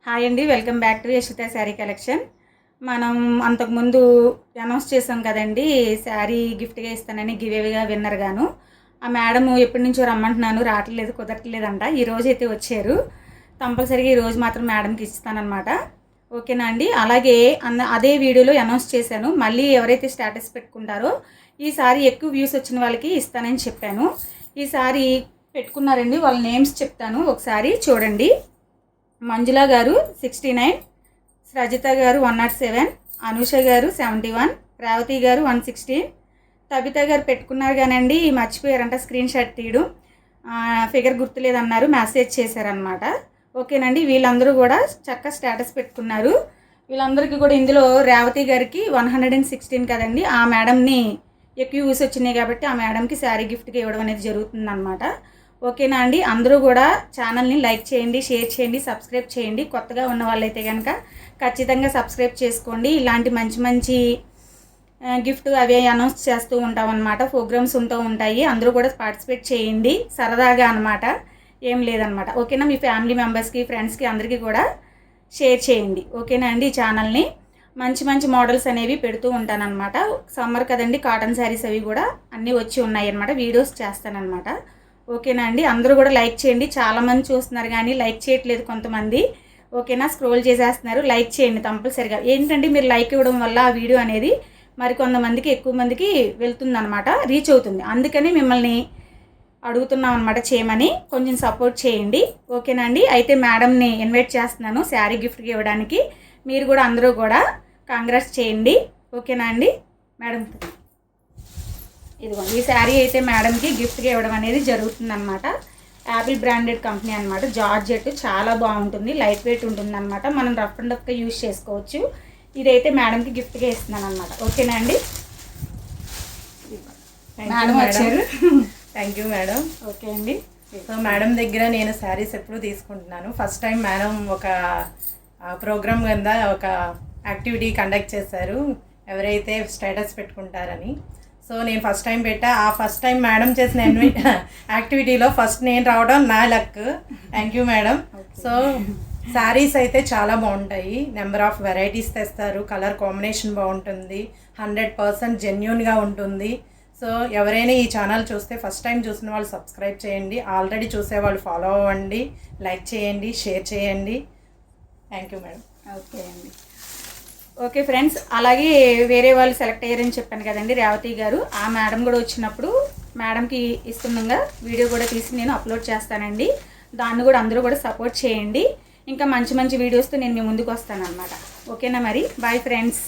Hi అండి, welcome back to Yashita sari collection. మనం అంతకుముందు అనౌన్స్ చేసాం కదండి, శారీ గిఫ్ట్గా ఇస్తానని గివేవిగా విన్నర్గాను. ఆ మేడం ఎప్పటి నుంచో రమ్మంటున్నాను, రావట్లేదు, కుదరట్లేదంట. ఈరోజు అయితే వచ్చారు. కంపల్సరీగా ఈరోజు మాత్రం మేడంకి ఇస్తానన్నమాట. ఓకేనా అండి. అలాగే అదే వీడియోలో అనౌన్స్ చేశాను, మళ్ళీ ఎవరైతే స్టేటస్ పెట్టుకుంటారో ఈసారి ఎక్కువ వ్యూస్ వచ్చిన వాళ్ళకి ఇస్తానని చెప్పాను. ఈసారి పెట్టుకున్నారండి, వాళ్ళ నేమ్స్ చెప్తాను, ఒకసారి చూడండి. మంజుల గారు 69, సజిత గారు 107, అనూష గారు 71, రేవతి గారు 116, తబిత గారు పెట్టుకున్నారు కానండి, మర్చిపోయారంట స్క్రీన్ షాట్ తీయడం, ఫిగర్ గుర్తులేదన్నారు, మెసేజ్ చేశారనమాట. ఓకేనండి. వీళ్ళందరూ కూడా చక్కగా స్టేటస్ పెట్టుకున్నారు. వీళ్ళందరికీ కూడా ఇందులో రేవతి గారికి 116 కదండి, ఆ మేడంని ఎక్కువ యూస్ వచ్చినాయి కాబట్టి ఆ మేడంకి శారీ గిఫ్ట్గా ఇవ్వడం అనేది జరుగుతుందన్నమాట. ఓకేనా అండి. అందరూ కూడా ఛానల్ని లైక్ చేయండి, షేర్ చేయండి, సబ్స్క్రైబ్ చేయండి. కొత్తగా ఉన్న వాళ్ళైతే కనుక ఖచ్చితంగా సబ్స్క్రైబ్ చేసుకోండి. ఇలాంటి మంచి మంచి గిఫ్ట్ అవి అనౌన్స్ చేస్తూ ఉంటాం అన్నమాట. ప్రోగ్రామ్స్ ఉంటూ ఉంటాయి, అందరూ కూడా పార్టిసిపేట్ చేయండి, సరదాగా అనమాట, ఏం లేదనమాట. ఓకేనా. మీ ఫ్యామిలీ మెంబర్స్కి, ఫ్రెండ్స్కి అందరికీ కూడా షేర్ చేయండి. ఓకేనా అండి. ఈ ఛానల్ని మంచి మంచి మోడల్స్ అనేవి పెడుతూ ఉంటానన్నమాట. సమ్మర్ కదండి, కాటన్ శారీస్ అవి కూడా అన్నీ వచ్చి ఉన్నాయి అన్నమాట, వీడియోస్ చేస్తానన్నమాట. ఓకేనా అండి. అందరూ కూడా లైక్ చేయండి. చాలామంది చూస్తున్నారు కానీ లైక్ చేయట్లేదు కొంతమంది. ఓకేనా. స్క్రోల్ చేసేస్తున్నారు. లైక్ చేయండి కంపల్సరిగా. ఏంటంటే మీరు లైక్ ఇవ్వడం వల్ల ఆ వీడియో అనేది మరి కొంతమందికి, ఎక్కువ మందికి వెళ్తుందన్నమాట, రీచ్ అవుతుంది. అందుకని మిమ్మల్ని అడుగుతున్నాం అనమాట, చేయమని కొంచెం సపోర్ట్ చేయండి. ఓకేనా అండి. అయితే మేడంని ఇన్వైట్ చేస్తున్నాను శారీ గిఫ్ట్కి ఇవ్వడానికి. మీరు కూడా అందరూ కూడా కాంగ్రెస్ చేయండి. ఓకేనా అండి. మేడం ఇదిగోండి, ఈ శారీ అయితే మేడంకి గిఫ్ట్గా ఇవ్వడం అనేది జరుగుతుందన్నమాట. యాపిల్ బ్రాండెడ్ కంపెనీ అనమాట. జార్జెట్ చాలా బాగుంటుంది, లైట్ వెయిట్ ఉంటుంది అనమాట. మనం రఫ్ అండ్ రఫ్గా యూజ్ చేసుకోవచ్చు. ఇదైతే మేడంకి గిఫ్ట్గా ఇస్తున్నాను అనమాట. ఓకేనా అండి. మేడం వచ్చారు. Thank you madam. ఓకే అండి. సో మేడం దగ్గర నేను శారీస్ ఎప్పుడు తీసుకుంటున్నాను. ఫస్ట్ టైం మేడం ఒక ప్రోగ్రామ్ కింద ఒక యాక్టివిటీ కండక్ట్ చేశారు, ఎవరైతే స్టేటస్ పెట్టుకుంటారని. సో నేను ఫస్ట్ టైం పెట్టా. ఆ ఫస్ట్ టైం మేడం చేసిన యాక్టివిటీలో ఫస్ట్ నేను రావడం నా luck. Thank you madam. So saris అయితే చాలా బాగుంటాయి, నెంబర్ ఆఫ్ వెరైటీస్ తెస్తారు, కలర్ కాంబినేషన్ బాగుంటుంది, 100% జెన్యూన్గా ఉంటుంది. సో ఎవరైనా ఈ ఛానల్ చూస్తే ఫస్ట్ టైం చూసిన వాళ్ళు సబ్స్క్రైబ్ చేయండి, ఆల్రెడీ చూసే వాళ్ళు ఫాలో అవ్వండి, లైక్ చేయండి, షేర్ చేయండి. Thank you madam. ఓకే అండి. ఓకే ఫ్రెండ్స్, అలాగే వేరే వాళ్ళు సెలెక్ట్ అయ్యారని చెప్పాను కదండి, రేవతి గారు. ఆ మేడం కూడా వచ్చినప్పుడు మేడంకి ఇస్తుండగా వీడియో కూడా తీసి నేను అప్లోడ్ చేస్తానండి. దాన్ని కూడా అందరూ కూడా సపోర్ట్ చేయండి. ఇంకా మంచి మంచి వీడియోస్తో నేను మీ ముందుకు వస్తానన్నమాట. ఓకేనా మరి. Bye friends.